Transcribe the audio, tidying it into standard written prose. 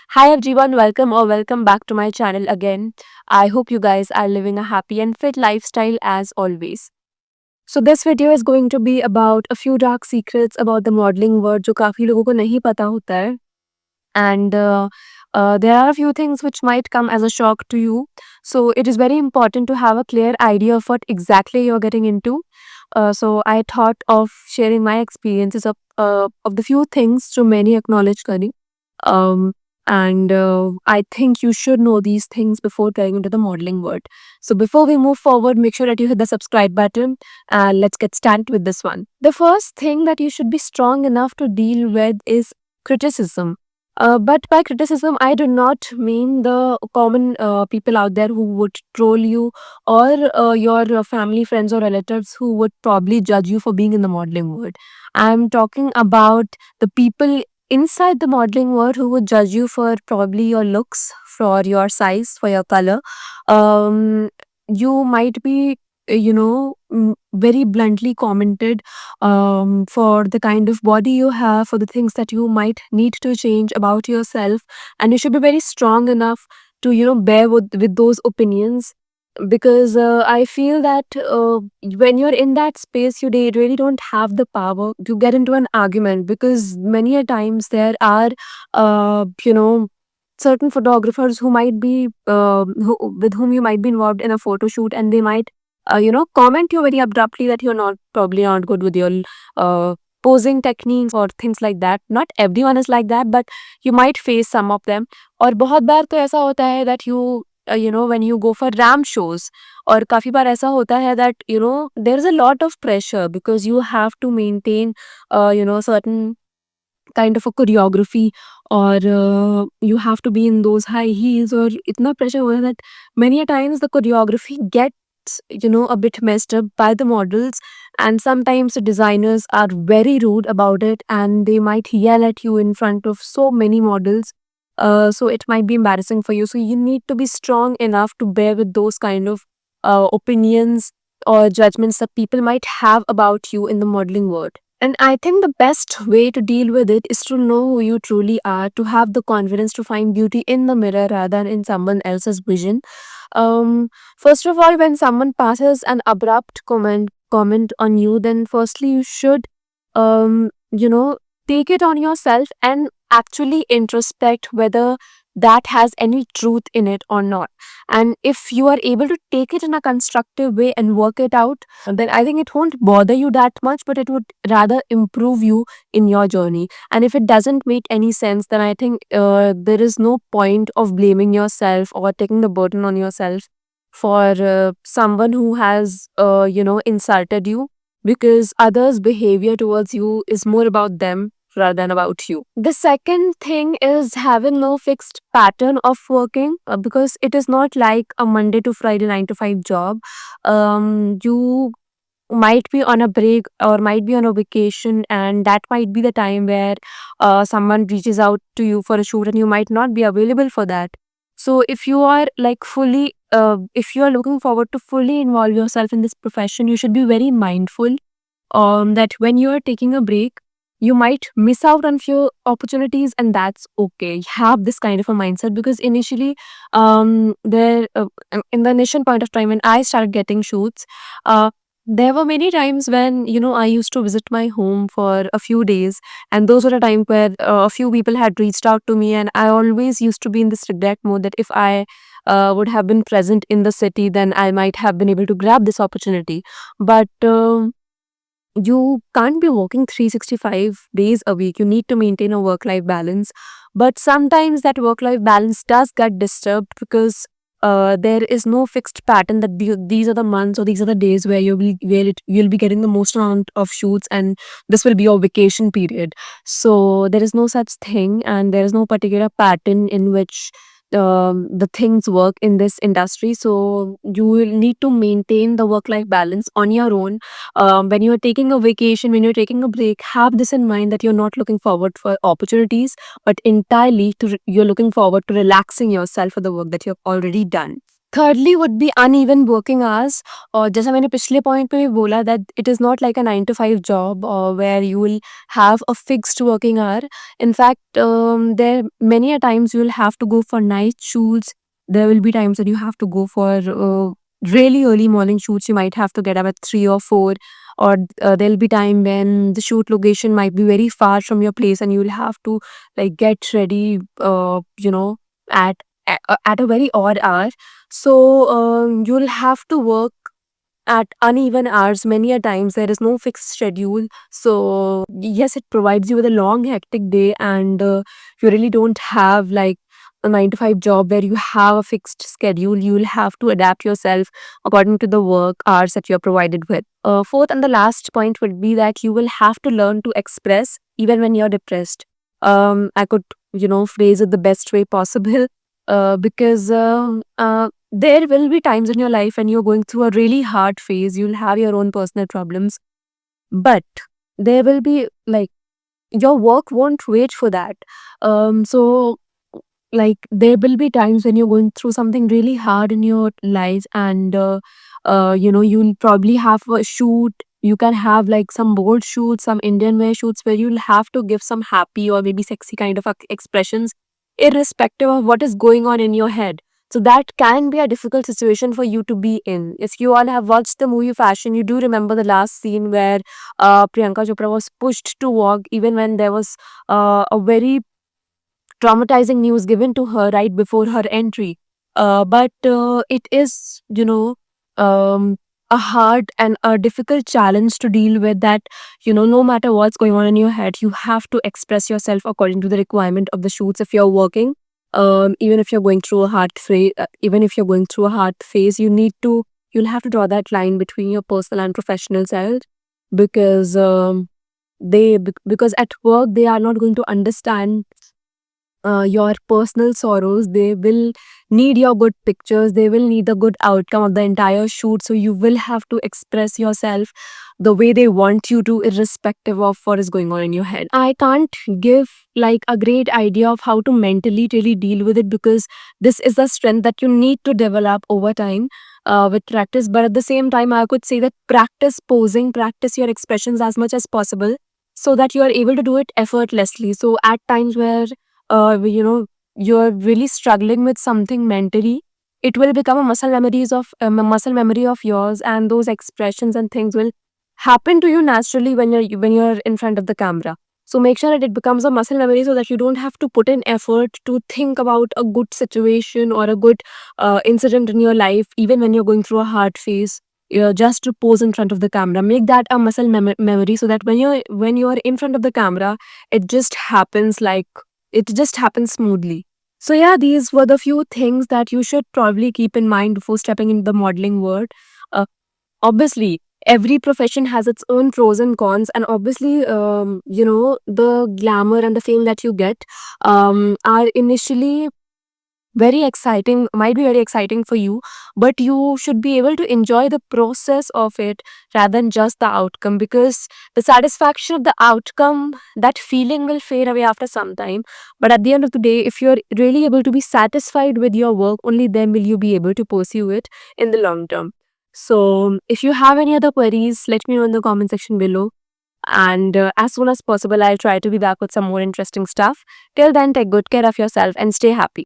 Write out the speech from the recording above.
Hi everyone, welcome back to my channel again. I hope you guys are living a happy and fit lifestyle as always. So this video is going to be about a few dark secrets about the modeling world जो काफी लोगों को नहीं पता होता है. And there are a few things which might come as a shock to you. So it is very important to have a clear idea of what exactly you're getting into. So I thought of sharing my experiences of the few things जो मैंने acknowledge करी. Um, and I think you should know these things before getting into the modeling world. So before we move forward, make sure that you hit the subscribe button and let's get started with this one. The first thing that you should be strong enough to deal with is criticism. But by criticism, I do not mean the common people out there who would troll you or your family, friends, or relatives who would probably judge you for being in the modeling world. I'm talking about the people inside the modeling world who would judge you for probably your looks, for your size, for your color. You might be, very bluntly commented for the kind of body you have, for the things that you might need to change about yourself, and you should be very strong enough to bear with those opinions because I feel that when you're in that space, really don't have the power to get into an argument because many a times there are, certain photographers who might be, with whom you might be involved in a photo shoot and they might, comment you very abruptly that you're not probably not good with your posing techniques or things like that. Not everyone is like that, but you might face some of them. और बहुत बार तो ऐसा होता है that when you go for ramp shows और काफी बार ऐसा होता है that there is a lot of pressure because you have to maintain certain kind of a choreography or you have to be in those high heels और इतना pressure होता है that many a times the choreography gets a bit messed up by the models, and sometimes the designers are very rude about it and they might yell at you in front of so many models. So it might be embarrassing for you, so you need to be strong enough to bear with those kind of opinions or judgments that people might have about you in the modeling world. And I think the best way to deal with it is to know who you truly are, to have the confidence to find beauty in the mirror rather than in someone else's vision. First of all, when someone passes an abrupt comment on you, then firstly you should take it on yourself and actually introspect whether that has any truth in it or not. And if you are able to take it in a constructive way and work it out, then I think it won't bother you that much, but it would rather improve you in your journey. And if it doesn't make any sense, then I think there is no point of blaming yourself or taking the burden on yourself for someone who has, insulted you, because others' behavior towards you is more about them rather than about you. The second thing is having no fixed pattern of working because it is not like a Monday to Friday 9 to 5 job. You might be on a break or might be on a vacation, and that might be the time where someone reaches out to you for a shoot and you might not be available for that. So if you are like fully if you are looking forward to fully involve yourself in this profession, you should be very mindful that when you are taking a break, you might miss out on few opportunities, and that's okay. Have this kind of a mindset because initially, there in the initial point of time when I started getting shoots, there were many times when I used to visit my home for a few days, and those were the time where a few people had reached out to me, and I always used to be in this regret mode that if I would have been present in the city, then I might have been able to grab this opportunity. But you can't be working 365 days a week. You need to maintain a work life balance. But sometimes that work life balance does get disturbed because there is no fixed pattern that these are the months or these are the days where you'll be getting the most amount of shoots, and this will be your vacation period. So there is no such thing, and there is no particular pattern in which the things work in this industry. So you will need to maintain the work life balance on your own. When you're taking a vacation, when you're taking a break, have this in mind that you're not looking forward for opportunities, but entirely you're looking forward to relaxing yourself for the work that you've already done. Thirdly would be uneven working hours. और जैसा मैंने पिछले point पे भी बोला that it is not like a 9 to 5 job where you will have a fixed working hour. In fact, there many a times you will have to go for night shoots. There will be times that you have to go for really early morning shoots. You might have to get up at 3 or 4, or there'll be time when the shoot location might be very far from your place and you'll have to like get ready, at at a very odd hour. So you'll have to work at uneven hours many a times. There is no fixed schedule. So yes, it provides you with a long, hectic day, and you really don't have like a 9 to 5 job where you have a fixed schedule. You'll have to adapt yourself according to the work hours that you're provided with. Fourth and the last point would be that you will have to learn to express even when you're depressed. I could, phrase it the best way possible. Because there will be times in your life when you're going through a really hard phase. You'll have your own personal problems, but there will be like your work won't wait for that. So like there will be times when you're going through something really hard in your life, and you'll probably have a shoot. You can have like some bold shoots, some Indian wear shoots where you'll have to give some happy or maybe sexy kind of expressions irrespective of what is going on in your head. So that can be a difficult situation for you to be in. If you all have watched the movie Fashion, you do remember the last scene where Priyanka Chopra was pushed to walk even when there was a very traumatizing news given to her right before her entry. But it is, a hard and a difficult challenge to deal with, that, no matter what's going on in your head, you have to express yourself according to the requirement of the shoots if you're working. Even if you're going through a hard phase, you'll have to draw that line between your personal and professional side, because because at work they are not going to understand your personal sorrows. They will need your good pictures. They will need the good outcome of the entire shoot. So you will have to express yourself the way they want you to, irrespective of what is going on in your head. I can't give like a great idea of how to mentally really deal with it, because this is a strength that you need to develop over time with practice. But at the same time, I could say that practice posing, practice your expressions as much as possible so that you are able to do it effortlessly. So at times where you're really struggling with something mentally, it will become a muscle memory of yours, and those expressions and things will happen to you naturally when you're in front of the camera. So make sure that it becomes a muscle memory, so that you don't have to put in effort to think about a good situation or a good incident in your life, even when you're going through a hard phase. Just to pose in front of the camera, make that a muscle memory, so that when you're in front of the camera, it just happens like it just happens smoothly. So yeah, these were the few things that you should probably keep in mind before stepping into the modeling world. Uh, Obviously, every profession has its own pros and cons, and obviously, the glamour and the fame that you get are initially very exciting, might be very exciting for you, but you should be able to enjoy the process of it rather than just the outcome, because the satisfaction of the outcome, that feeling will fade away after some time. But at the end of the day, if you're really able to be satisfied with your work, only then will you be able to pursue it in the long term. So if you have any other queries, let me know in the comment section below, and as soon as possible I'll try to be back with some more interesting stuff. Till then, take good care of yourself and stay happy.